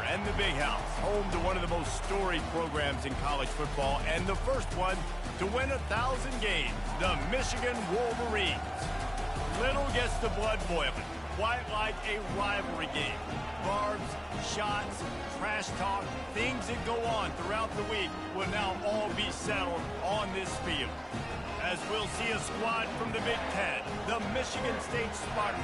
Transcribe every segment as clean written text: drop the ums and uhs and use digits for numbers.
and the Big House, home to one of the most storied programs in college football, and the first one to win 1,000 games, the Michigan Wolverines. Little gets the blood boiling, quite like a rivalry game. Barbs, shots, trash talk, things that go on throughout the week will now all be settled on this field. As we'll see a squad from the Big Ten, the Michigan State Spartans,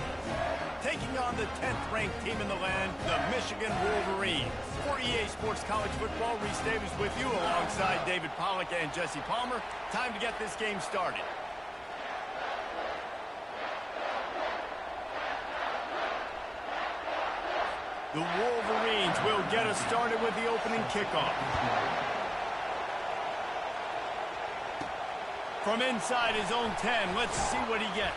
taking on the 10th-ranked team in the land, the Michigan Wolverines. For EA Sports College Football, Reese Davis with you alongside David Pollack and Jesse Palmer. Time to get this game started. The Wolverines will get us started with the opening kickoff. From inside his own 10, let's see what he gets.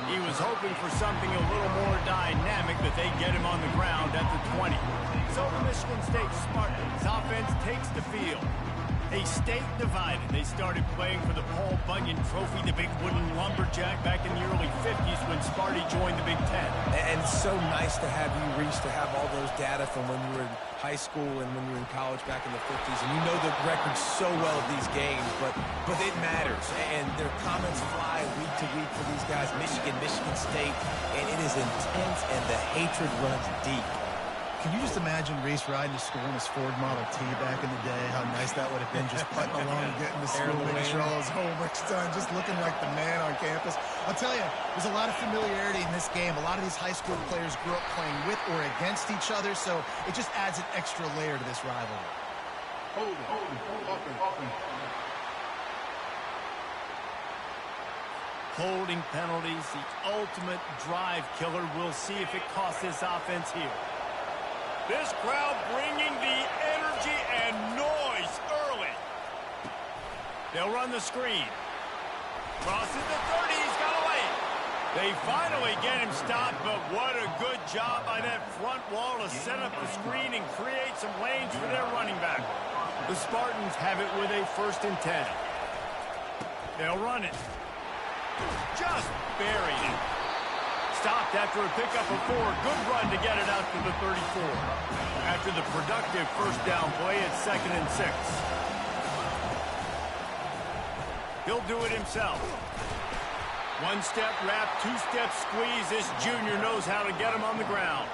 He was hoping for something a little more dynamic, but they get him on the ground at the 20. So the Michigan State Spartans offense takes the field. A state divided. They started playing for the Paul Bunyan Trophy, the big wooden lumberjack, back in the early 50s when Sparty joined the Big Ten. And so nice to have you, Reese, to have all those data from when you were in high school and when you were in college back in the 50s. And you know the records so well of these games, but it matters. And their comments fly week to week for these guys, Michigan, Michigan State, and it is intense and the hatred runs deep. Can you just imagine Reese riding to school in his Ford Model T back in the day? How nice that would have been, just putting along and getting to school, making sure all his homework's done, just looking like the man on campus. I'll tell you, there's a lot of familiarity in this game. A lot of these high school players grew up playing with or against each other, so it just adds an extra layer to this rivalry. Holding penalties, the ultimate drive killer. We'll see if it costs this offense here. This crowd bringing the energy and noise early. They'll run the screen. Crosses the 30, he's got away. They finally get him stopped, but what a good job by that front wall to set up the screen and create some lanes for their running back. The Spartans have it with a 1st and 10. They'll run it. Just buried it. Stopped after a pickup of 4. Good run to get it out to the 34. After the productive first down play, it's 2nd and 6. He'll do it himself. 1-step wrap, 2-step squeeze. This junior knows how to get him on the ground.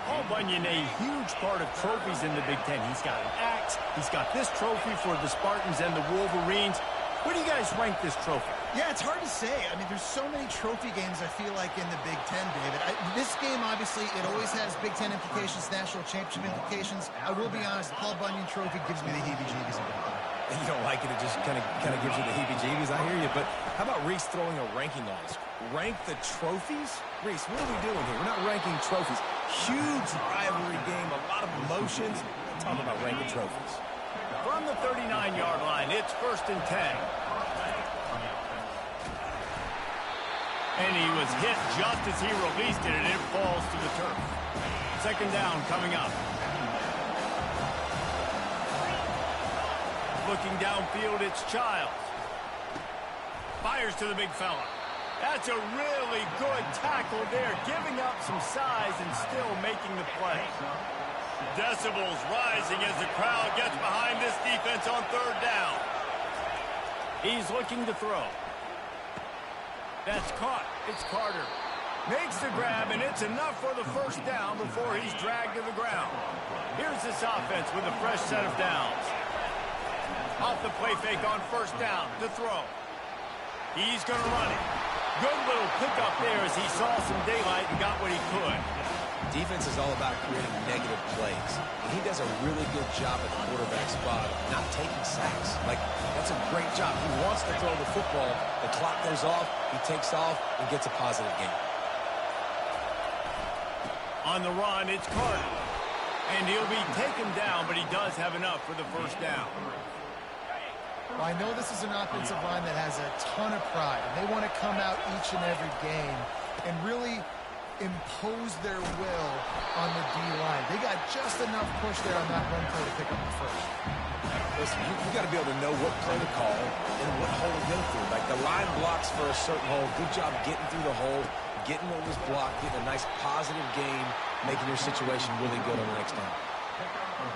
Paul Bunyan, a huge part of trophies in the Big Ten. He's got an axe. He's got this trophy for the Spartans and the Wolverines. Where do you guys rank this trophy? Yeah, it's hard to say. I mean, there's so many trophy games, I feel like, in the Big Ten, David. This game, obviously, it always has Big Ten implications, national championship implications. I will be honest, the Paul Bunyan Trophy gives me the heebie-jeebies. You don't like it, it just kind of gives you the heebie-jeebies. I hear you, but how about Reese throwing a ranking on us? Rank the trophies? Reese, what are we doing here? We're not ranking trophies. Huge rivalry game, a lot of emotions. I'm talking about ranking trophies. From the 39-yard line, it's 1st and 10. And he was hit just as he released it, and it falls to the turf. 2nd down coming up. Looking downfield, it's Childs. Fires to the big fella. That's a really good tackle there, giving up some size and still making the play. Decibels rising as the crowd gets behind this defense on 3rd down. He's looking to throw. That's caught. It's Carter. Makes the grab, and it's enough for the 1st down before he's dragged to the ground. Here's this offense with a fresh set of downs. Off the play fake on 1st down to throw. He's going to run it. Good little pickup there as he saw some daylight and got what he could. Defense is all about creating negative plays. And he does a really good job at the quarterback spot of not taking sacks. Like, that's a great job. He wants to throw the football. The clock goes off. He takes off and gets a positive gain. On the run, it's Carter. And he'll be taken down, but he does have enough for the 1st down. Well, I know this is an offensive line that has a ton of pride, and they want to come out each and every game and really impose their will on the D-line. They got just enough push there on that run play to pick up the 1st. Listen, you got to be able to know what play to call and what hole to go through. Like, the line blocks for a certain hole. Good job getting through the hole, getting what was blocked, getting a nice positive gain, making your situation really good on the next down.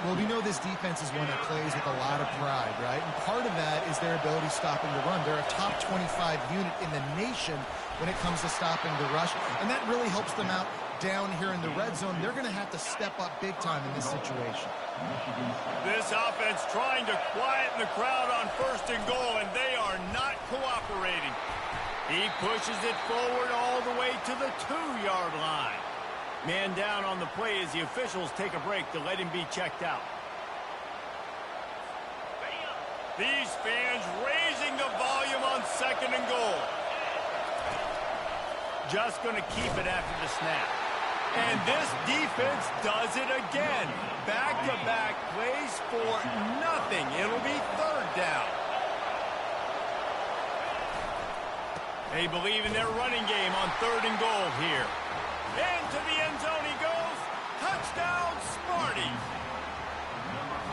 Well, we know this defense is one that plays with a lot of pride, right? And part of that is their ability stopping the run. They're a top 25 unit in the nation when it comes to stopping the rush, and that really helps them out down here in the red zone. They're going to have to step up big time in this situation. This offense trying to quieten the crowd on 1st and goal, and they are not cooperating. He pushes it forward all the way to the 2-yard line. Man down on the play as the officials take a break to let him be checked out. These fans raising the volume on 2nd and goal. Just going to keep it after the snap. And this defense does it again. Back-to-back plays for nothing. It'll be 3rd down. They believe in their running game on 3rd and goal here. Into the end zone he goes. Touchdown, Smarty.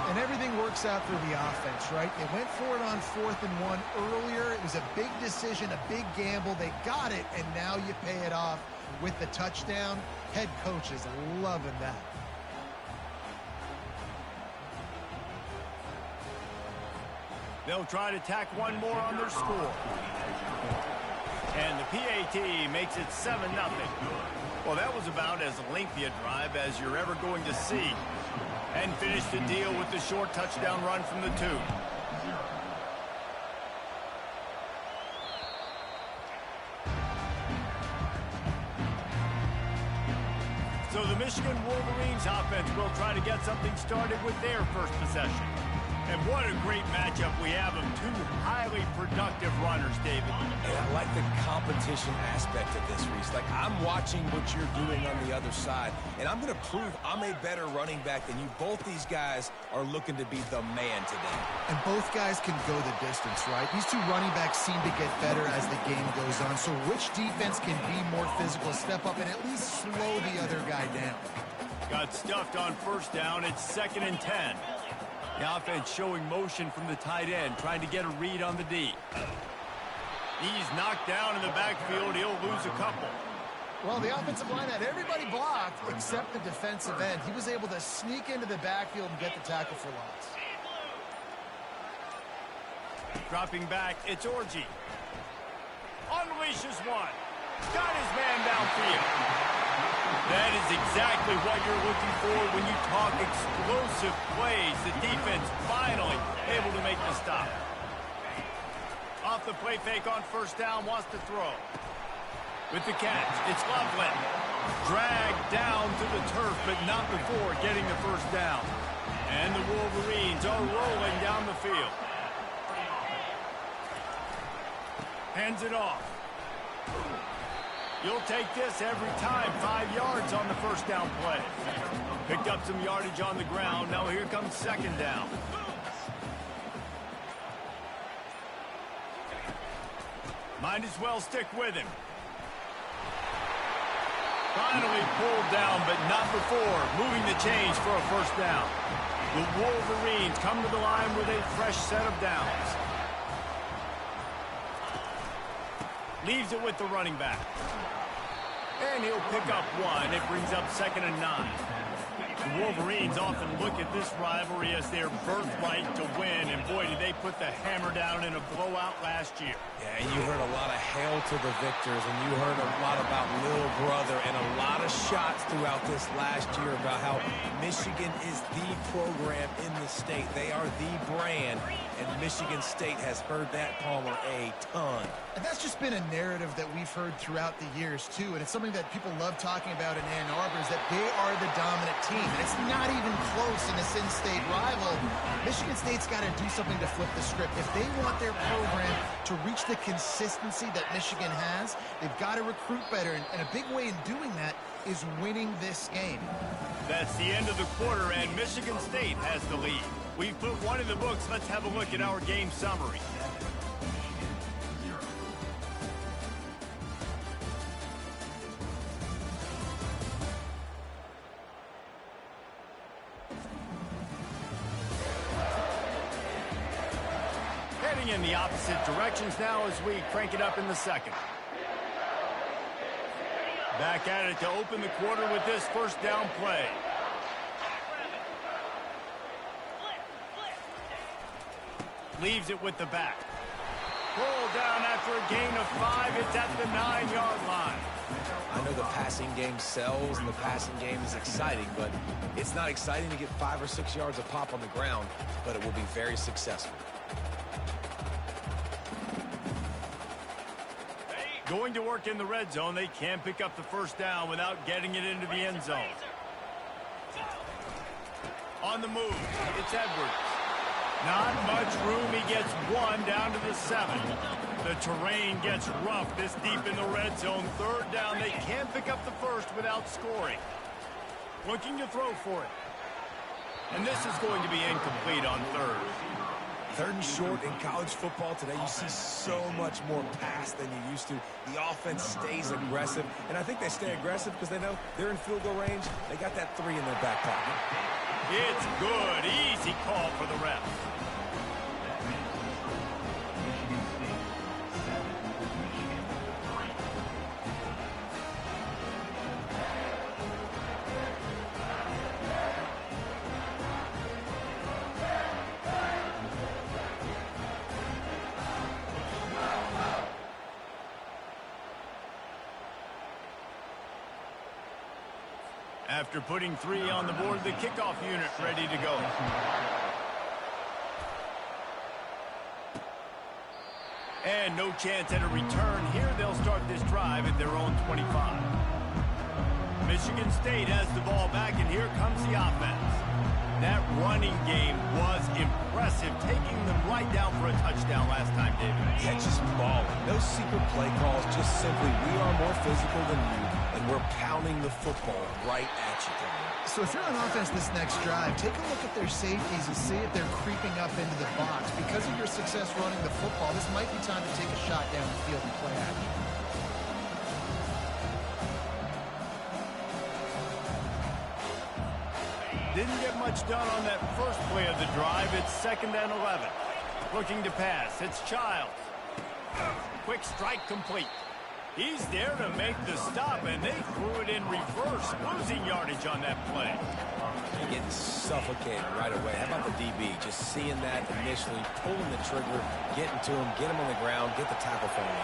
And everything works out for the offense, right? They went for it on 4th and 1 earlier. It was a big decision, a big gamble. They got it, and now you pay it off with the touchdown. Head coach is loving that. They'll try to tack one more on their score. And the PAT makes it 7-0. Well, that was about as lengthy a drive as you're ever going to see. And finish the deal with the short touchdown run from the 2. So the Michigan Wolverines offense will try to get something started with their first possession. And what a great matchup we have of 2 highly productive runners, David. And I like the competition aspect of this, Reese. Like, I'm watching what you're doing on the other side, and I'm going to prove I'm a better running back than you. Both these guys are looking to be the man today. And both guys can go the distance, right? These 2 running backs seem to get better as the game goes on. So which defense can be more physical, step up, and at least slow the other guy down? Got stuffed on 1st down. It's 2nd and 10. The offense showing motion from the tight end, trying to get a read on the D. He's knocked down in the backfield. He'll lose a couple. Well, the offensive line had everybody blocked except the defensive end. He was able to sneak into the backfield and get the tackle for loss. Dropping back, it's Orji. Unleashes one. Got his man downfield. That is exactly what you're looking for when you talk explosive plays. The defense finally able to make the stop. Off the play fake on 1st down, wants to throw. With the catch, it's Loveland. Dragged down to the turf, but not before getting the 1st down. And the Wolverines are rolling down the field. Hands it off. You'll take this every time. 5 yards on the 1st down play. Picked up some yardage on the ground. Now here comes 2nd down. Might as well stick with him. Finally pulled down, but not before moving the chains for a 1st down. The Wolverines come to the line with a fresh set of downs. Leaves it with the running back. And he'll pick up 1. It brings up 2nd and 9. The Wolverines often look at this rivalry as their birthright to win. And boy, did they put the hammer down in a blowout last year. Yeah, and you heard a lot of hail to the victors, and you heard a lot about little brother and a lot of shots throughout this last year about how Michigan is the program in the state. They are the brand, and Michigan State has heard that, Palmer, a ton. And that's just been a narrative that we've heard throughout the years, too. And it's something that people love talking about in Ann Arbor is that they are the dominant team. And it's not even close in this in-state rival. Michigan State's got to do something to flip the script. If they want their program to reach the consistency that Michigan has, they've got to recruit better. And a big way in doing that is winning this game. That's the end of the quarter, and Michigan State has the lead. We've put 1 in the books. Let's have a look at our game summary. Heading in the opposite directions now as we crank it up in the 2nd. Back at it to open the quarter with this 1st down play. Leaves it with the back. Roll down after a gain of 5. It's at the 9-yard line. I know the passing game sells and the passing game is exciting, but it's not exciting to get 5 or 6 yards a pop on the ground, but it will be very successful. Going to work in the red zone, they can't pick up the first down without getting it into the end zone. On the move, it's Edwards. Not much room. He gets 1 down to the 7. The terrain gets rough this deep in the red zone. Third down. They can't pick up the first without scoring. Looking to throw for it. And this is going to be incomplete on third. Third and short in college football today, you see so much more pass than you used to. The offense stays aggressive, and I think they stay aggressive because they know they're in field goal range. They got that 3 in their back pocket. It's good. Easy call for the ref. After putting 3 on the board, the kickoff unit ready to go. And no chance at a return. Here they'll start this drive at their own 25. Michigan State has the ball back, and here comes the offense. That running game was impressive, taking them right down for a touchdown last time, David. Yeah, just balling. No secret play calls, just simply we are more physical than you, and we're pounding the football right at you. So if you're on offense this next drive, take a look at their safeties and see if they're creeping up into the box. Because of your success running the football, this might be time to take a shot down the field and play action. Didn't get much done on that first play of the drive. It's 2nd and 11. Looking to pass. It's Childs. Quick strike complete. He's there to make the stop, and they threw it in reverse, losing yardage on that play. They're getting suffocated right away. How about the DB? Just seeing that initially, pulling the trigger, getting to him, get him on the ground, get the tackle for him.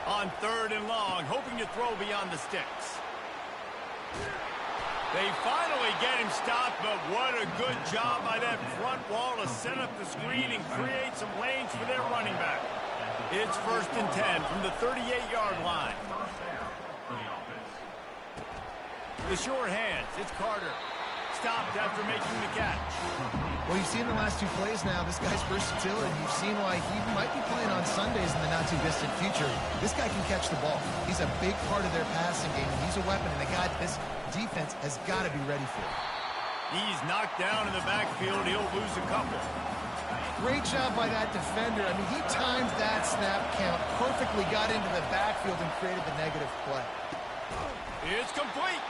On 3rd and long, hoping to throw beyond the sticks. They finally get him stopped, but what a good job by that front wall to set up the screen and create some lanes for their running back. It's 1st and 10 from the 38-yard line. The short hands, it's Carter. Stopped after making the catch. Well, you've seen the last 2 plays now. This guy's versatility. You've seen why he might be playing on Sundays in the not-too-distant future. This guy can catch the ball. He's a big part of their passing game, and he's a weapon, and the guy this defense has got to be ready for. He's knocked down in the backfield. He'll lose a couple. Great job by that defender. I mean, he timed that snap count perfectly, got into the backfield, and created the negative play. It's complete.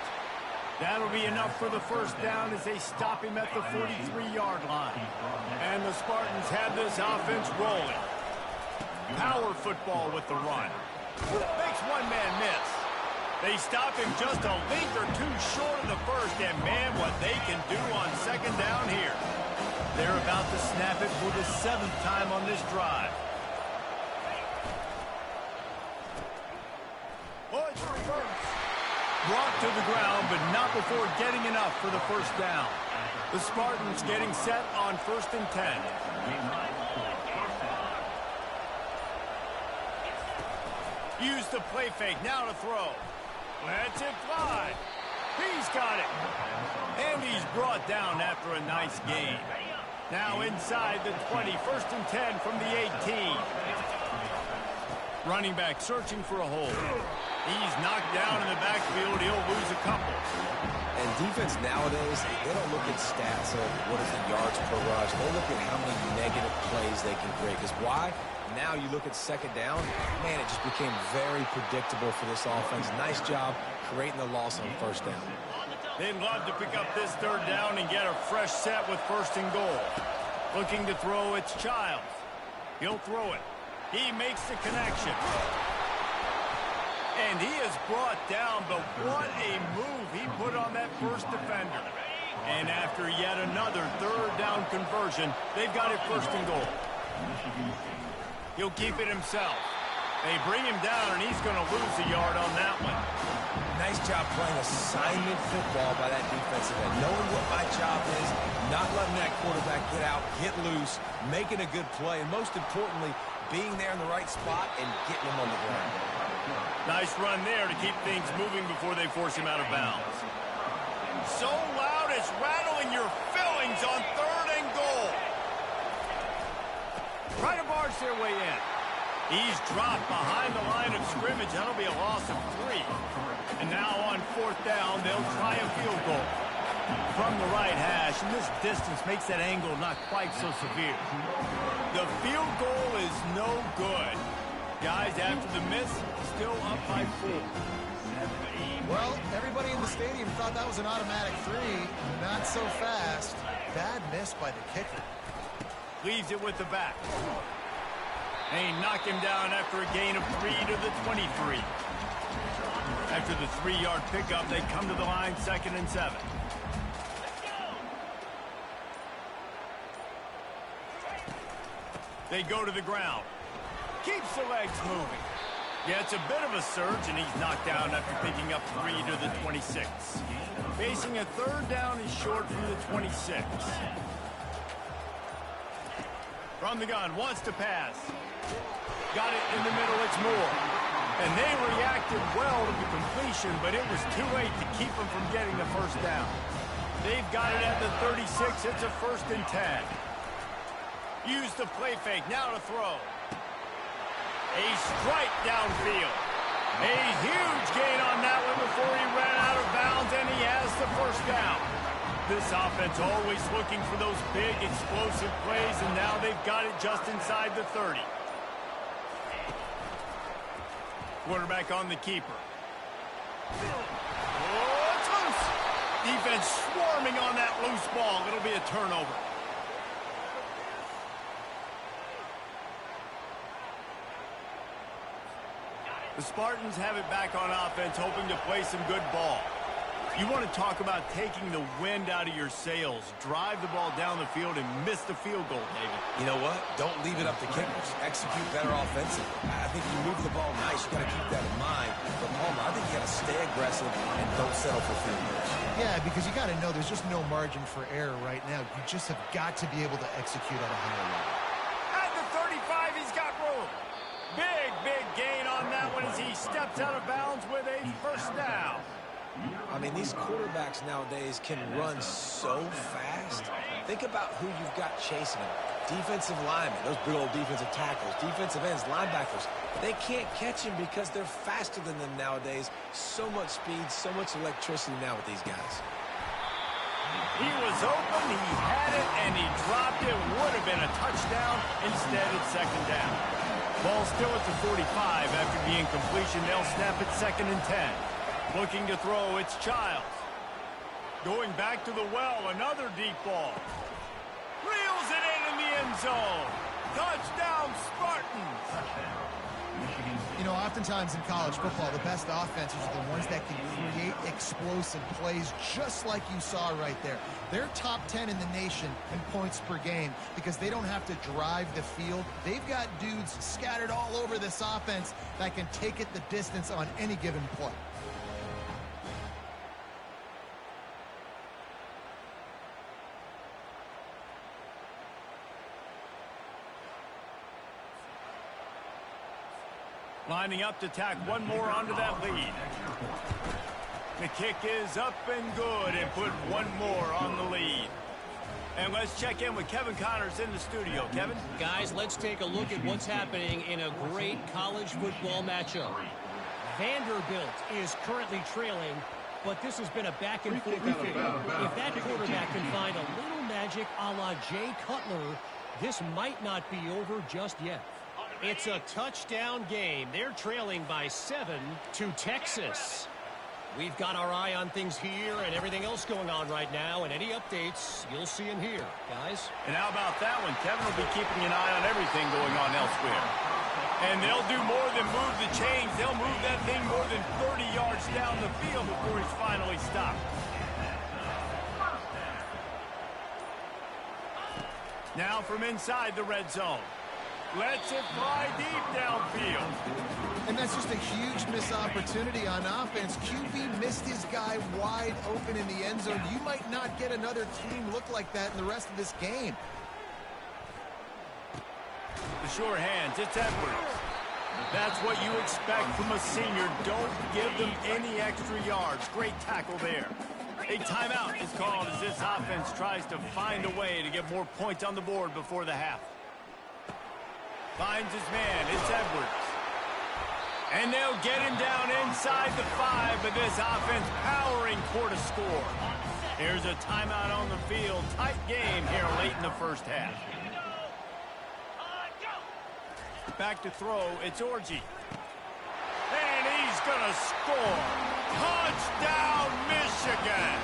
That'll be enough for the first down as they stop him at the 43-yard line. And the Spartans have this offense rolling. Power football with the run. Makes one man miss. They stop him just a length or 2 short of the first, and man, what they can do on 2nd down here. They're about to snap it for the 7th time on this drive. Oh, it's reverse. Brought to the ground, but not before getting enough for the first down. The Spartans getting set on 1st and 10. Use the play fake, now to throw. Lets it fly. He's got it. And he's brought down after a nice gain. Now inside the 20, 1st and 10 from the 18. Running back searching for a hole. He's knocked down in the backfield. He'll lose a couple. And defense nowadays, they don't look at stats of what is the yards per rush. They look at how many negative plays they can create. Because why? Now you look at 2nd down, man, it just became very predictable for this offense. Nice job creating the loss on 1st down. They'd love to pick up this 3rd down and get a fresh set with 1st and goal. Looking to throw, it's Childs. He'll throw it. He makes the connection. And he is brought down, but what a move he put on that first defender. And after yet another third down conversion, they've got it first and goal. He'll keep it himself. They bring him down, and he's going to lose a yard on that one. Nice job playing assignment football by that defensive end. Knowing what my job is, not letting that quarterback get out, get loose, making a good play, and most importantly, being there in the right spot and getting him on the ground. Nice run there to keep things moving before they force him out of bounds. So loud it's rattling your fillings on third and goal. Try to barge their way in. He's dropped behind the line of scrimmage. That'll be a loss of 3. And now on fourth down, they'll try a field goal. From the right hash, and this distance makes that angle not quite so severe. The field goal is no good. Guys, after the miss, still up by 4. Well, everybody in the stadium thought that was an automatic 3. Not so fast. Bad miss by the kicker. Leaves it with the back. They knock him down after a gain of 3 to the 23. After the 3-yard pickup, they come to the line 2nd and 7. They go to the ground. Keeps the legs moving. Yeah, it's a bit of a surge, and he's knocked down after picking up 3 to the 26. Facing a third down, he's short from the 26. From the gun, wants to pass. Got it in the middle, it's Moore. And they reacted well to the completion, but it was too late to keep them from getting the first down. They've got it at the 36, it's a 1st and 10. Use the play fake, now to throw. A strike downfield. A huge gain on that one before he ran out of bounds, and he has the first down. This offense always looking for those big, explosive plays, and now they've got it just inside the 30. Quarterback on the keeper. Oh, it's loose. Defense swarming on that loose ball. It'll be a turnover. The Spartans have it back on offense, hoping to play some good ball. You want to talk about taking the wind out of your sails. Drive the ball down the field and miss the field goal, David. You know what? Don't leave it up to kickers. Execute better offensively. I think you move the ball nice. You got to keep that in mind. But, Palmer, I think you got to stay aggressive and don't settle for field goals. Yeah, because you got to know there's just no margin for error right now. You just have got to be able to execute at a higher level. At the 35, he's got room. Big gain on that one as he steps out of bounds with a first down. I mean, these quarterbacks nowadays can run so fast. Think about who you've got chasing them. Defensive linemen, those big old defensive tackles, defensive ends, linebackers. They can't catch him because they're faster than them nowadays. So much speed, so much electricity now with these guys. He was open, he had it, and he dropped it. Would have been a touchdown. Instead, it's 2nd down. Ball still at the 45 after the incompletion. They'll snap it 2nd and 10. Looking to throw, it's Childs. Going back to the well, another deep ball. Reels it in the end zone. Touchdown, Spartans. You know, oftentimes in college football, the best offenses are the ones that can create explosive plays just like you saw right there. They're top 10 in the nation in points per game because they don't have to drive the field. They've got dudes scattered all over this offense that can take it the distance on any given play. Lining up to tack one more onto that lead. The kick is up and good and put one more on the lead. And let's check in with Kevin Connors in the studio. Kevin? Guys, let's take a look at what's happening in a great college football matchup. Vanderbilt is currently trailing, but this has been a back-and-forth. If that quarterback can find a little magic a la Jay Cutler, this might not be over just yet. It's a touchdown game. They're trailing by 7 to Texas. We've got our eye on things here and everything else going on right now, and any updates, you'll see them here, guys. And how about that one? Kevin will be keeping an eye on everything going on elsewhere. And they'll do more than move the chains. They'll move that thing more than 30 yards down the field before he's finally stopped. Now from inside the red zone. Lets it fly deep downfield. And that's just a huge missed opportunity on offense. QB missed his guy wide open in the end zone. You might not get another team look like that in the rest of this game. The sure hands, it's Edwards. That's what you expect from a senior. Don't give them any extra yards. Great tackle there. A timeout is called as this offense tries to find a way to get more points on the board before the half. Finds his man, it's Edwards. And they'll get him down inside the 5, but this offense powering toward a score. Here's a timeout on the field. Tight game here late in the first half. Back to throw, it's Orji. And he's going to score. Touchdown, Michigan!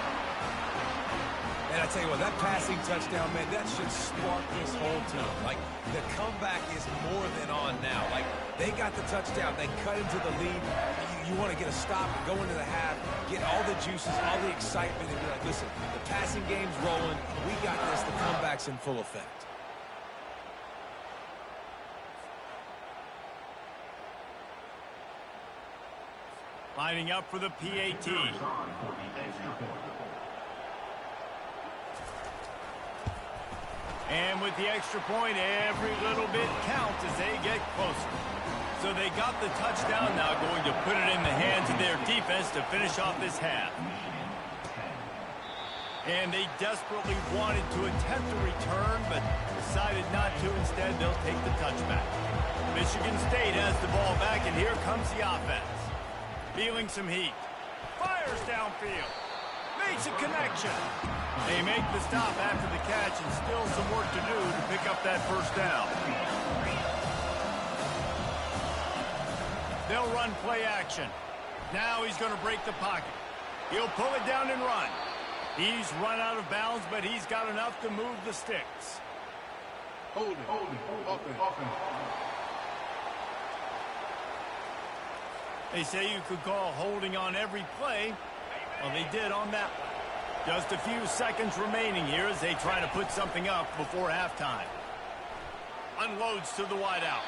And I tell you what, that passing touchdown, man, that should spark this whole team. Like, the comeback is more than on now. Like, they got the touchdown. They cut into the lead. You want to get a stop, go into the half, get all the juices, all the excitement, and be like, listen, the passing game's rolling. We got this. The comeback's in full effect. Lining up for the PAT. And with the extra point, every little bit counts as they get closer. So they got the touchdown, now going to put it in the hands of their defense to finish off this half. And they desperately wanted to attempt a return, but decided not to. Instead, they'll take the touchback. Michigan State has the ball back, and here comes the offense. Feeling some heat. Fires downfield. Makes a connection. They make the stop after the catch, and still some work to do to pick up that first down. They'll run play action. Now he's going to break the pocket. He'll pull it down and run. He's run out of bounds, but he's got enough to move the sticks. Holding. Offense. They say you could call holding on every play. Well, they did on that one. Just a few seconds remaining here as they try to put something up before halftime. Unloads to the wideout.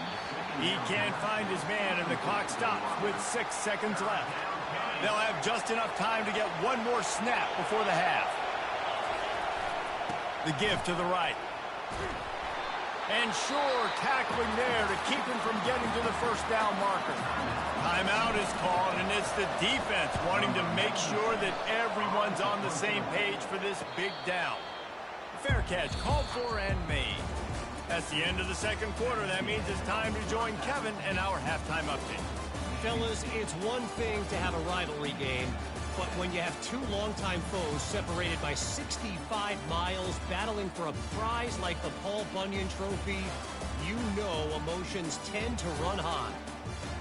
He can't find his man, and the clock stops with 6 seconds left. They'll have just enough time to get one more snap before the half. The give to the right. And sure, tackling there to keep him from getting to the first down marker. Timeout is called, and it's the defense wanting to make sure that everyone's on the same page for this big down. Fair catch called for and made. That's the end of the second quarter. That means it's time to join Kevin and our halftime update. Fellas, it's one thing to have a rivalry game, but when you have two longtime foes separated by 65 miles battling for a prize like the Paul Bunyan Trophy, you know emotions tend to run high.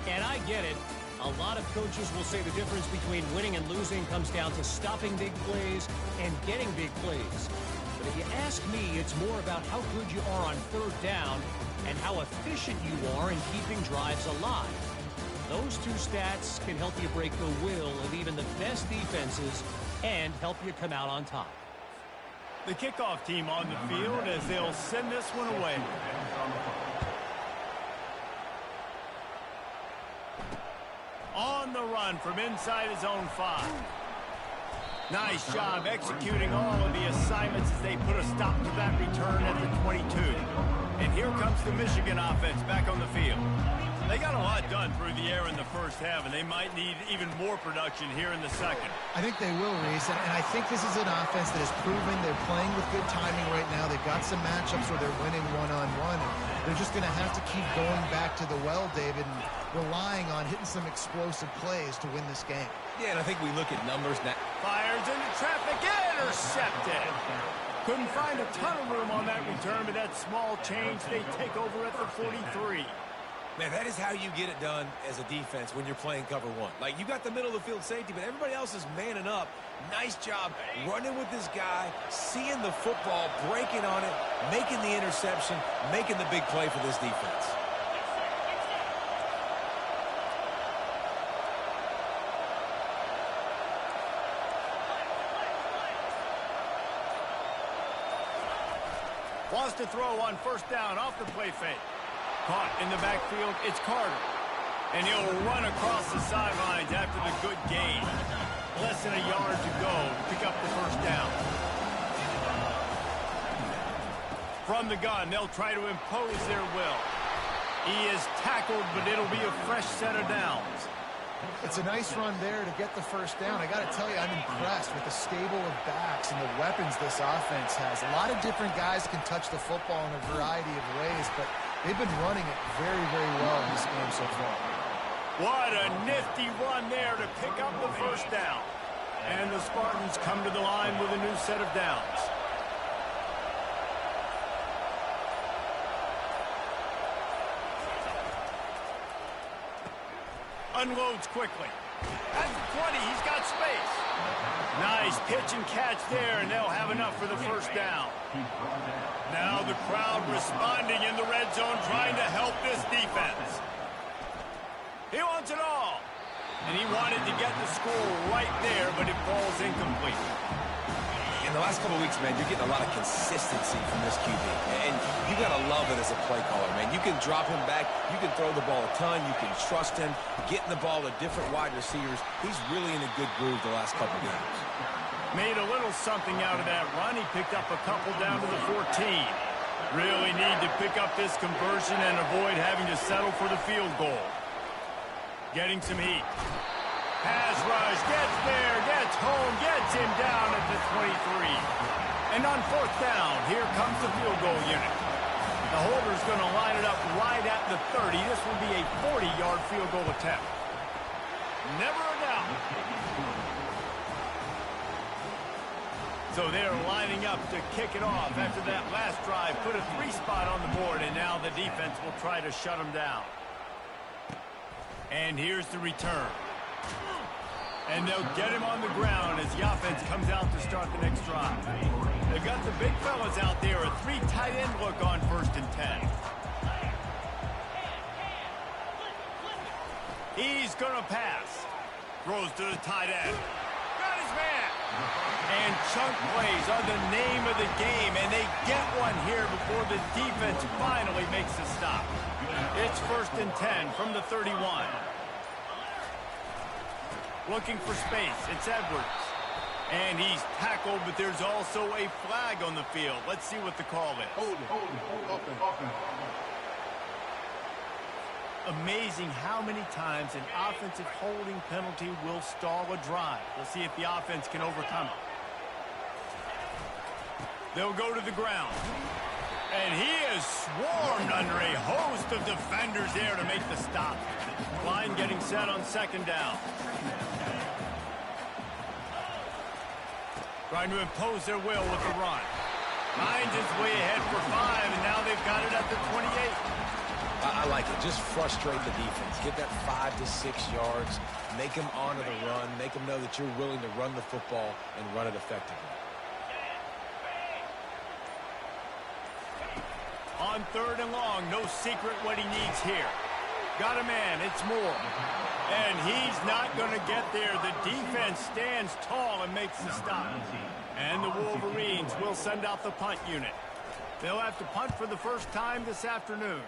And I get it. A lot of coaches will say the difference between winning and losing comes down to stopping big plays and getting big plays. But if you ask me, it's more about how good you are on third down and how efficient you are in keeping drives alive. Those two stats can help you break the will of even the best defenses and help you come out on top. The kickoff team on the field as they'll send this one away. On the run from inside his own 5. Nice job executing all of the assignments as they put a stop to that return at the 22. And here comes the Michigan offense back on the field. They got a lot done through the air in the first half, and they might need even more production here in the second. I think they will, Reese, and I think this is an offense that has proven they're playing with good timing right now. They've got some matchups where they're winning one-on-one, and they're just going to have to keep going back to the well, David, and relying on hitting some explosive plays to win this game. Yeah, and I think we look at numbers now. Fires into traffic, intercepted. Couldn't find a ton of room on that return, but that small change, they take over at the 43. Man, that is how you get it done as a defense when you're playing cover one. Like, you got the middle of the field safety, but everybody else is manning up. Nice job running with this guy, seeing the football, breaking on it, making the interception, making the big play for this defense. Wants to throw on first down off the play fake. Caught in the backfield, it's Carter. And he'll run across the sidelines after the good gain. Less than a yard to go to pick up the first down. From the gun, they'll try to impose their will. He is tackled, but it'll be a fresh set of downs. It's a nice run there to get the first down. I got to tell you, I'm impressed with the stable of backs and the weapons this offense has. A lot of different guys can touch the football in a variety of ways, but they've been running it very, very well in this game so far. What a nifty run there to pick up the first down. And the Spartans come to the line with a new set of downs. Unloads quickly. At the 20, he's got space. Nice pitch and catch there, and they'll have enough for the first down. Now the crowd responding in the red zone, trying to help this defense. He wants it all. And he wanted to get the score right there, but it falls incomplete. In the last couple of weeks, man, you're getting a lot of consistency from this QB. And you got to love it as a play caller, man. You can drop him back. You can throw the ball a ton. You can trust him. Getting the ball to different wide receivers. He's really in a good groove the last couple of games. Made a little something out of that run. He picked up a couple down to the 14. Really need to pick up this conversion and avoid having to settle for the field goal. Getting some heat. Pass rush, gets there, gets home, gets him down at the 23. And on fourth down, here comes the field goal unit. The holder's going to line it up right at the 30. This will be a 40-yard field goal attempt. Never a doubt. So they're lining up to kick it off after that last drive. Put a 3 spot on the board, and now the defense will try to shut them down. And here's the return. And they'll get him on the ground as the offense comes out to start the next drive. They've got the big fellas out there, a 3 tight end look on 1st and 10. He's going to pass. Throws to the tight end. Got his man. And chunk plays are the name of the game, and they get one here before the defense finally makes a stop. It's 1st and 10 from the 31. Looking for space. It's Edwards. And he's tackled, but there's also a flag on the field. Let's see what the call is. Hold it. Amazing how many times an offensive holding penalty will stall a drive. We'll see if the offense can overcome it. They'll go to the ground. And he is swarmed under a host of defenders there to make the stop. Line getting set on 2nd down. Trying to impose their will with the run. Hines is way ahead for 5, and now they've got it at the 28. I like it. Just frustrate the defense. Get that 5 to 6 yards. Make them honor the run. Make them know that you're willing to run the football and run it effectively. On 3rd and long, no secret what he needs here. Got a man, it's Moore. And he's not going to get there. The defense stands tall and makes the stop. And the Wolverines will send out the punt unit. They'll have to punt for the first time this afternoon.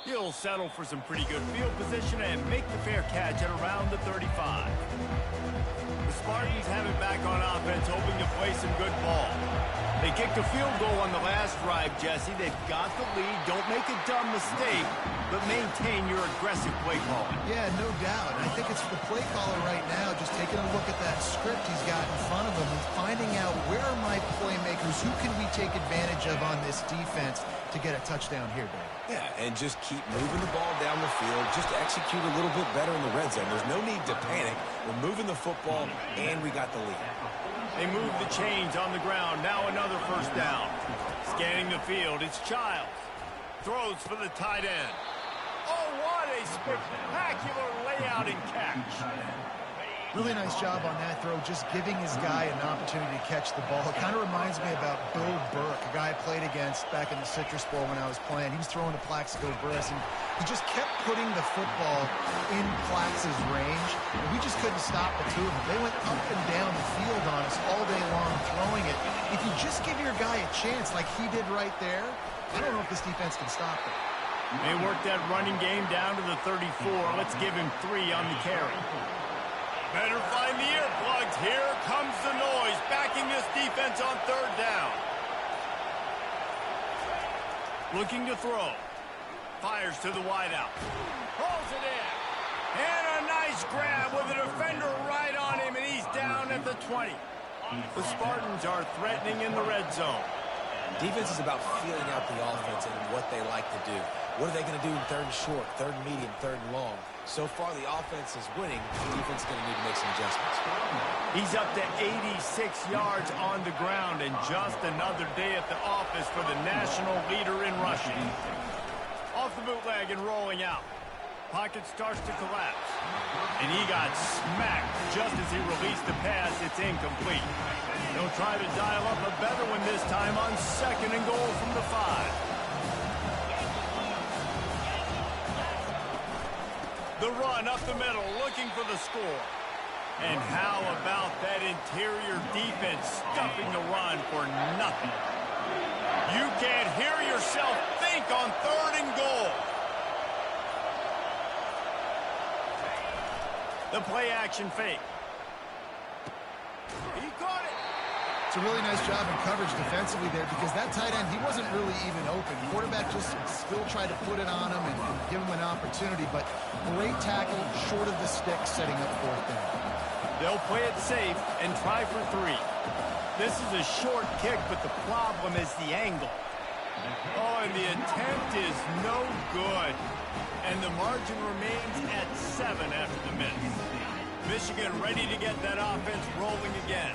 He'll settle for some pretty good field position and make the fair catch at around the 35. The Spartans have it back on offense, hoping to play some good ball. They kicked a field goal on the last drive, Jesse. They've got the lead. Don't make a dumb mistake, but maintain your aggressive play calling. Yeah, no doubt. I think it's the play caller right now just taking a look at that script he's got in front of him and finding out where are my playmakers, who can we take advantage of on this defense to get a touchdown here, Dave. Yeah, and just keep moving the ball down the field. Just execute a little bit better in the red zone. There's no need to panic. We're moving the football, and we got the lead. They move the chains on the ground. Now another first down. Scanning the field, it's Childs. Throws for the tight end. Oh, what a spectacular layout and catch. Really nice job on that throw, just giving his guy an opportunity to catch the ball. It kind of reminds me about Bill Burke, a guy I played against back in the Citrus Bowl when I was playing. He was throwing to Plaxico Burress, and he just kept putting the football in Plax's range, and we just couldn't stop the two of them. They went up and down the field on us all day long throwing it. If you just give your guy a chance like he did right there. I don't know if this defense can stop it. They work that running game down to the 34. Let's give him 3 on the carry. Better find the earplugs. Here comes the noise, backing this defense on 3rd down. Looking to throw. Fires to the wideout. Pulls it in. And a nice grab with a defender right on him, and he's down at the 20. The Spartans are threatening in the red zone. Defense is about feeling out the offense and what they like to do. What are they going to do in 3rd and short, 3rd and medium, 3rd and long? So far, the offense is winning. The defense is going to need to make some adjustments. He's up to 86 yards on the ground, and just another day at the office for the national leader in rushing. Off the bootleg and rolling out. Pocket starts to collapse. And he got smacked just as he released the pass. It's incomplete. They'll try to dial up a better one this time on 2nd and goal from the 5. The run up the middle, looking for the score. And how about that interior defense stuffing the run for nothing? You can't hear yourself think on 3rd and goal. The play action fake. He caught it. It's a really nice job in coverage defensively there because that tight end, he wasn't really even open. The quarterback just still tried to put it on him and give him an opportunity, but great tackle short of the stick, setting up 4th down. They'll play it safe and try for 3. This is a short kick, but the problem is the angle. Oh, and the attempt is no good. And the margin remains at 7 after the miss. Michigan ready to get that offense rolling again.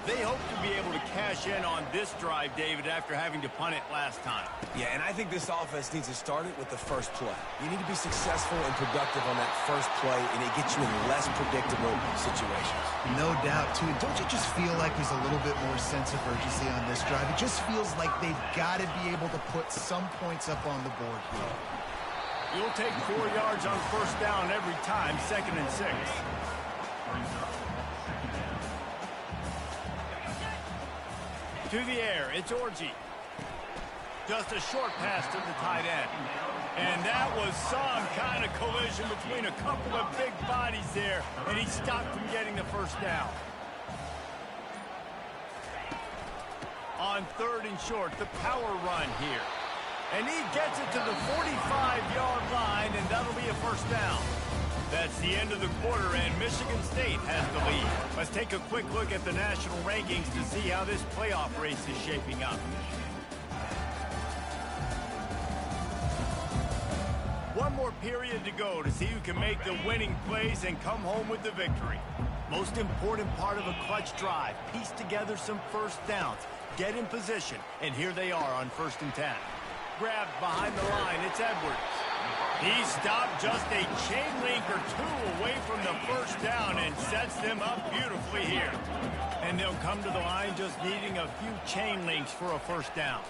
They hope to be able to cash in on this drive, David, after having to punt it last time. Yeah, and I think this offense needs to start it with the first play. You need to be successful and productive on that first play, and it gets you in less predictable situations. No doubt, too. Don't you just feel like there's a little bit more sense of urgency on this drive? It just feels like they've got to be able to put some points up on the board here. You'll take 4 yards on 1st down every time, 2nd and 6. To the air, it's Orji. Just a short pass to the tight end. And that was some kind of collision between a couple of big bodies there, and he stopped from getting the 1st down. On 3rd and short, the power run here. And he gets it to the 45-yard line, and that'll be a 1st down. That's the end of the quarter, and Michigan State has the lead. Let's take a quick look at the national rankings to see how this playoff race is shaping up. One more period to go to see who can make the winning plays and come home with the victory. Most important part of a clutch drive, piece together some 1st downs, get in position, and here they are on 1st and 10. Grabbed behind the line, it's Edwards. He stopped just a chain link or 2 away from the 1st down and sets them up beautifully here. And they'll come to the line just needing a few chain links for a 1st down.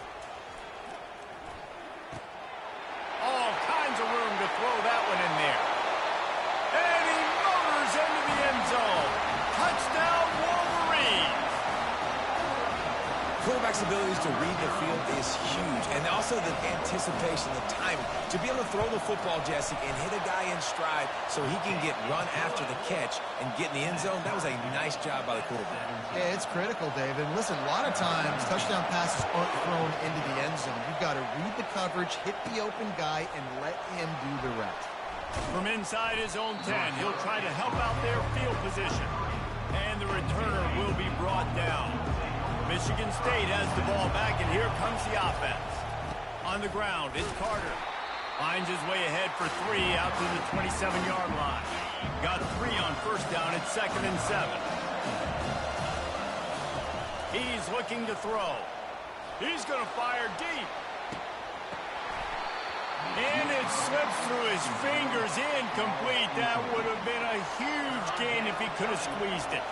All kinds of room to throw that one in there. And he motors into the end zone. Touchdown, Wolverines! Quarterback's abilities to read the field is huge, and also the anticipation, the timing. To be able to throw the football, Jesse, and hit a guy in stride so he can get run after the catch and get in the end zone, that was a nice job by the quarterback. Yeah, it's critical, David. Listen, a lot of times touchdown passes aren't thrown into the end zone. You've got to read the coverage, hit the open guy, and let him do the rest. From inside his own 10, he'll try to help out their field position. And the returner will be brought down. Michigan State has the ball back, and here comes the offense. On the ground, it's Carter. Finds his way ahead for 3 out to the 27-yard line. Got 3 on 1st down at 2nd and 7. He's looking to throw. He's going to fire deep. And it slips through his fingers, incomplete. That would have been a huge gain if he could have squeezed it.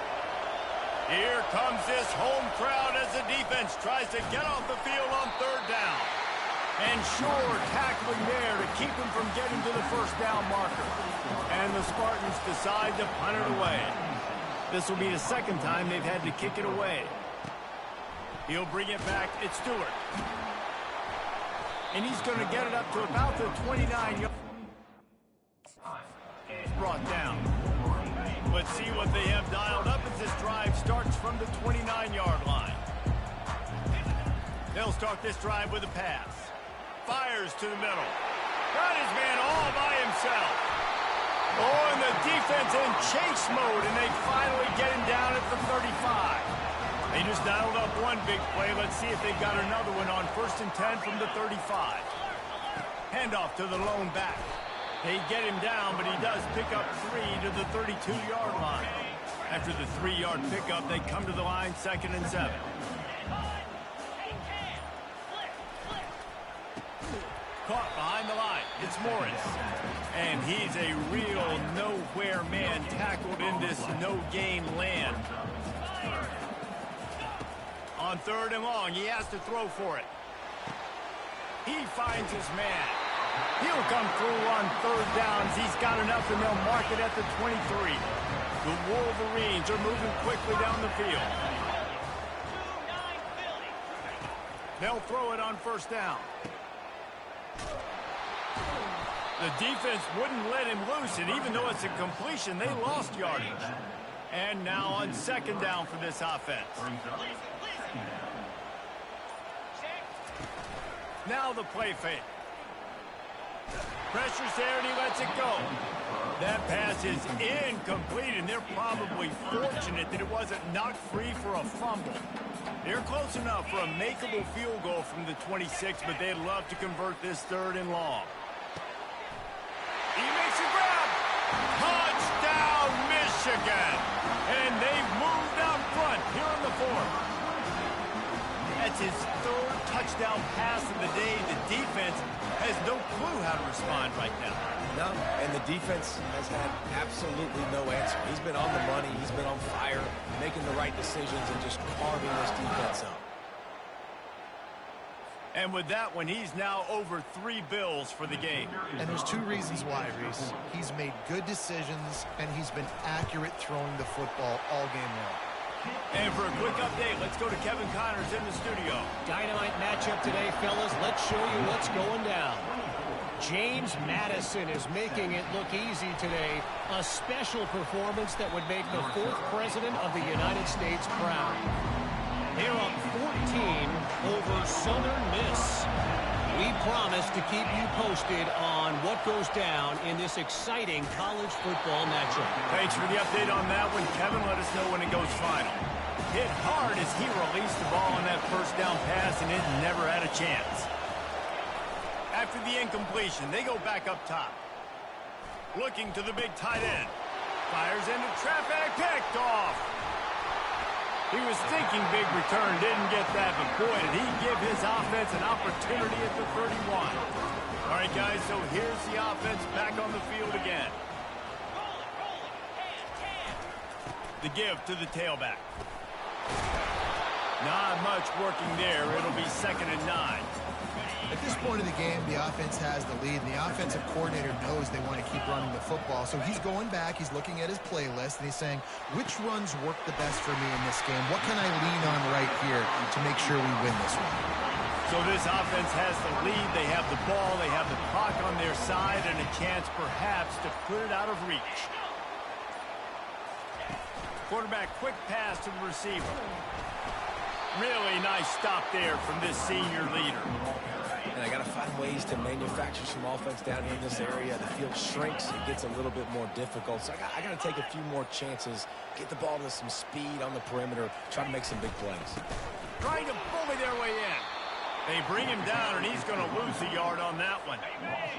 Here comes this home crowd as the defense tries to get off the field on 3rd down. And sure, tackling there to keep him from getting to the 1st down marker. And the Spartans decide to punt it away. This will be the 2nd time they've had to kick it away. He'll bring it back. It's Stewart. And he's going to get it up to about the 29-yard. Brought down. Let's see what they have dialed up as this drive starts from the 29-yard line. They'll start this drive with a pass. Fires to the middle. Got his man all by himself. Oh, and the defense in chase mode, and they finally get him down at the 35. They just dialed up one big play. Let's see if they've got another one on 1st and 10 from the 35. Handoff to the lone back. They get him down, but he does pick up 3 to the 32-yard line. After the 3-yard pickup, they come to the line 2nd and 7. Caught behind the line. It's Morris. And he's a real nowhere man tackled in this no-game land. On 3rd and long, he has to throw for it. He finds his man. He'll come through on 3rd downs. He's got enough, and they'll mark it at the 23. The Wolverines are moving quickly down the field. They'll throw it on 1st down. The defense wouldn't let him loose, and even though it's a completion, they lost yardage. And now on 2nd down for this offense. Now the play fake. Pressure's there, and he lets it go. That pass is incomplete, and they're probably fortunate that it wasn't knocked free for a fumble. They're close enough for a makeable field goal from the 26, but they'd love to convert this 3rd and long. He makes a grab. Touchdown, Michigan. And they've moved out front here in the 4th. That's his 3rd touchdown pass of the day. The defense has no clue how to respond right now. No, and the defense has had absolutely no answer. He's been on the money. He's been on fire, making the right decisions and just carving this defense up. And with that one, he's now over 3 bills for the game. And there's 2 reasons why, Reese. He's made good decisions, and he's been accurate throwing the football all game long. And for a quick update, let's go to Kevin Connors in the studio. Dynamite matchup today, fellas. Let's show you what's going down. James Madison is making it look easy today. A special performance that would make the 4th president of the United States proud. They're up 14 over Southern Miss. We promise to keep you posted on what goes down in this exciting college football matchup. Thanks for the update on that one, Kevin. Let us know when it goes final. Hit hard as he released the ball on that 1st down pass, and it never had a chance. After the incompletion, they go back up top. Looking to the big tight end. Fires into traffic, picked off. He was thinking big return, didn't get that, but boy, did he give his offense an opportunity at the 31. All right, guys, so here's the offense back on the field again. The give to the tailback. Not much working there. It'll be 2nd and 9. At this point of the game, the offense has the lead, and the offensive coordinator knows they want to keep running the football. So he's going back, he's looking at his playlist, and he's saying, which runs work the best for me in this game? What can I lean on right here to make sure we win this one? So this offense has the lead. They have the ball, they have the clock on their side, and a chance perhaps to put it out of reach. Quarterback, quick pass to the receiver. Really nice stop there from this senior leader. And I got to find ways to manufacture some offense down here in this area. The field shrinks. It gets a little bit more difficult. So I got to take a few more chances, get the ball to some speed on the perimeter, try to make some big plays. Trying to bully their way in. They bring him down, and he's going to lose a yard on that one.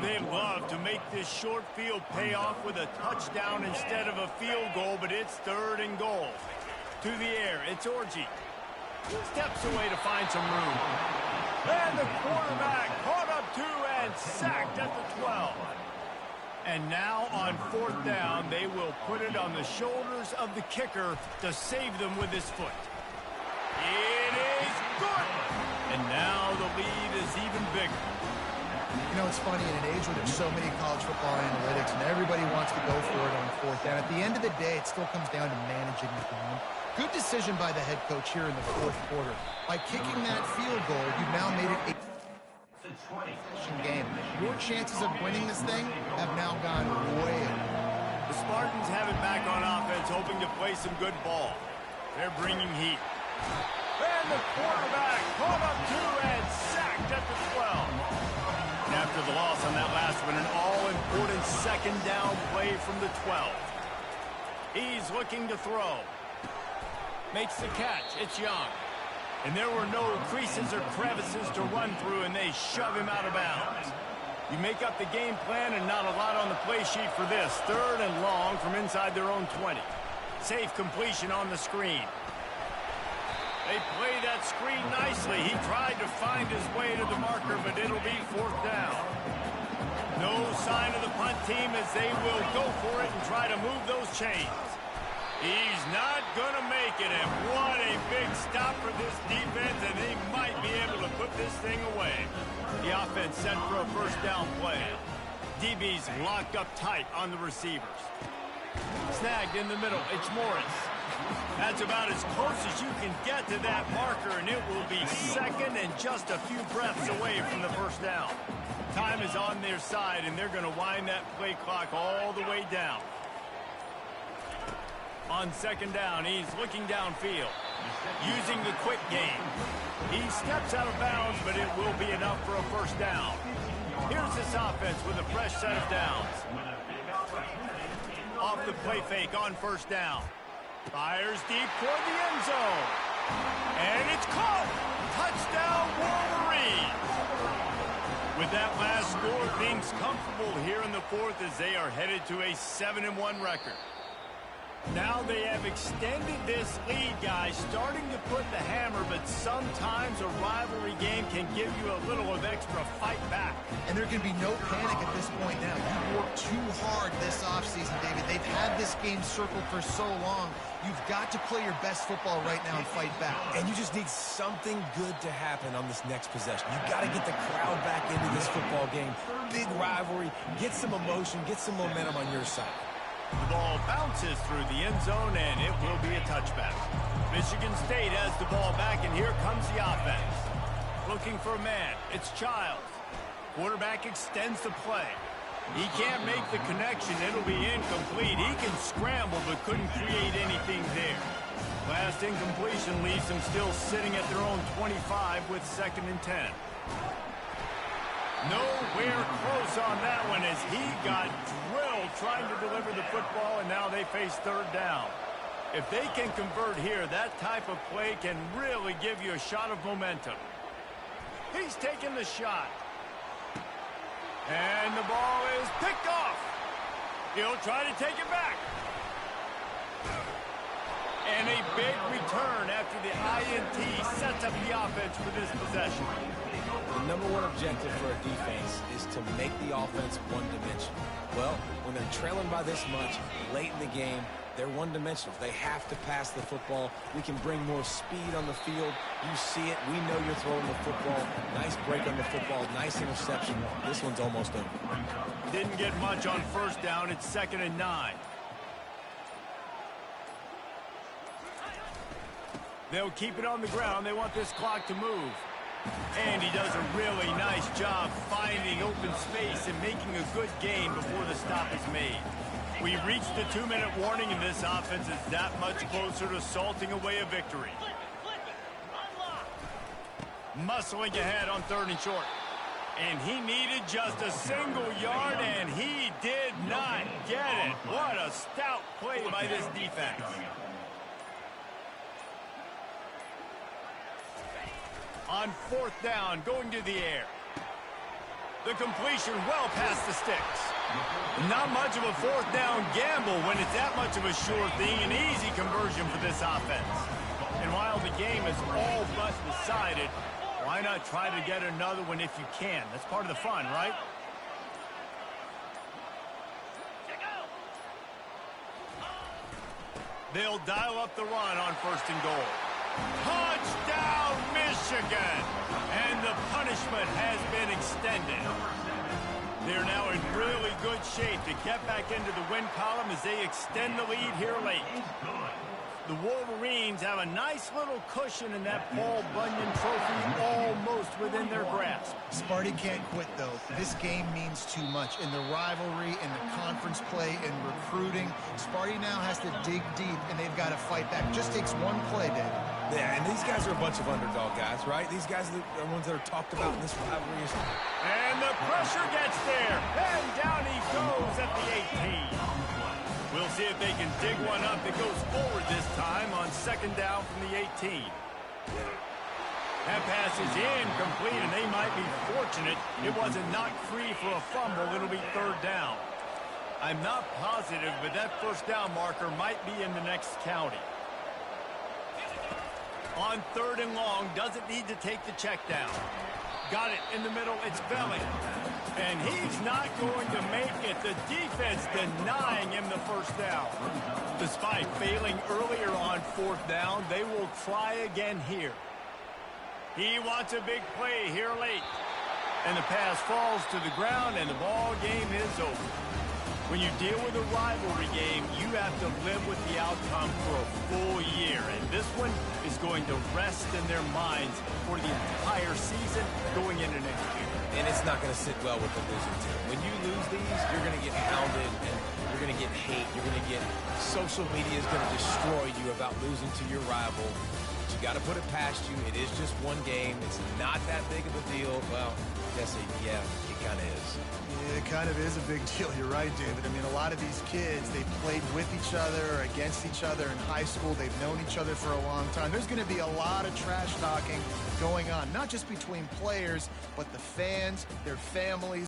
They love to make this short field pay off with a touchdown instead of a field goal, but it's 3rd and goal. To the air, it's Orji. Steps away to find some room. And the quarterback caught up 2 and sacked at the 12. And now on 4th down, they will put it on the shoulders of the kicker to save them with his foot. It is good. And now the lead is even bigger. You know, it's funny, in an age where there's so many college football analytics and everybody wants to go for it on fourth down, at the end of the day, it still comes down to managing the game. Good decision by the head coach here in the fourth quarter. By kicking that field goal, you've now made it a game. Your chances of winning this thing have now gone way up. The Spartans have it back on offense, hoping to play some good ball. They're bringing heat. And the quarterback caught up two and sacked at the 12. And after the loss on that last one, an all-important second down play from the 12. He's looking to throw. Makes the catch. It's Young. And there were no creases or crevices to run through, and they shove him out of bounds. You make up the game plan and not a lot on the play sheet for this. 3rd and long from inside their own 20. Safe completion on the screen. They play that screen nicely. He tried to find his way to the marker, but it'll be 4th down. No sign of the punt team as they will go for it and try to move those chains. He's not going to make it, and what a big stop for this defense, and they might be able to put this thing away. The offense set for a first down play. DB's locked up tight on the receivers. Snagged in the middle, it's Morris. That's about as close as you can get to that marker, and it will be second and just a few breaths away from the first down. Time is on their side, and they're going to wind that play clock all the way down. On second down, he's looking downfield, using the quick game. He steps out of bounds, but it will be enough for a first down. Here's this offense with a fresh set of downs. Off the play fake on first down. Fires deep toward the end zone. And it's caught. Touchdown, Wolverines. With that last score, things comfortable here in the 4th as they are headed to a 7-1 record. Now they have extended this lead, guys, starting to put the hammer, but sometimes a rivalry game can give you a little of extra fight back. And there can be no panic at this point now. You've worked too hard this offseason, David. They've had this game circled for so long. You've got to play your best football right now and fight back. And you just need something good to happen on this next possession. You got to get the crowd back into this football game. Big rivalry. Get some emotion. Get some momentum on your side. The ball bounces through the end zone, and it will be a touchback. Michigan State has the ball back, and here comes the offense. Looking for a man. It's Childs. Quarterback extends the play. He can't make the connection. It'll be incomplete. He can scramble, but couldn't create anything there. Last incompletion leaves them still sitting at their own 25 with 2nd and 10. Nowhere close on that one as he got drilled trying to deliver the football, and now they face 3rd down. If they can convert here, that type of play can really give you a shot of momentum. He's taking the shot. And the ball is picked off. He'll try to take it back. And a big return after the INT sets up the offense for this possession. The number one objective for a defense is to make the offense one-dimensional. Well, when they're trailing by this much late in the game, they're one-dimensional. They have to pass the football. We can bring more speed on the field. You see it. We know you're throwing the football. Nice break on the football. Nice interception. This one's almost over. Didn't get much on first down. It's 2nd and 9. They'll keep it on the ground. They want this clock to move. And he does a really nice job finding open space and making a good gain before the stop is made. We reached the 2-minute warning, and this offense is that much closer to salting away a victory. Muscling ahead on 3rd and short. And he needed just a single yard, and he did not get it. What a stout play by this defense. On 4th down, going to the air. The completion well past the sticks. Not much of a 4th down gamble when it's that much of a sure thing. An easy conversion for this offense. And while the game is all but decided, why not try to get another one if you can? That's part of the fun, right? They'll dial up the run on 1st and goal. Touchdown, Michigan! And the punishment has been extended. They're now in really good shape to get back into the win column as they extend the lead here late. The Wolverines have a nice little cushion in that Paul Bunyan trophy almost within their grasp. Sparty can't quit, though. This game means too much. In the rivalry, in the conference play, in recruiting, Sparty now has to dig deep, and they've got to fight back. Just takes one play, David. Yeah, and these guys are a bunch of underdog guys, right? These guys are the ones that are talked about in this rivalry. And the pressure gets there, and down he goes at the 18. We'll see if they can dig one up that goes forward this time on second down from the 18. That pass is incomplete, and they might be fortunate it wasn't knocked free for a fumble. It'll be third down. I'm not positive, but that first down marker might be in the next county. On third and long, doesn't need to take the check down. Got it in the middle. It's Belling. And he's not going to make it. The defense denying him the first down. Despite failing earlier on fourth down, they will try again here. He wants a big play here late. And the pass falls to the ground, and the ball game is over. When you deal with a rivalry game, you have to live with the outcome for a full year. And this one is going to rest in their minds for the entire season going into next year. And it's not going to sit well with the losing team. When you lose these, you're going to get hounded, and you're going to get hate. You're going to get social media is going to destroy you about losing to your rival. But you got to put it past you. It is just one game. It's not that big of a deal. Well, yeah, it kind of is. Yeah, it kind of is a big deal. You're right, David. I mean, a lot of these kids, they played with each other or against each other in high school. They've known each other for a long time. There's going to be a lot of trash talking going on, not just between players, but the fans, their families.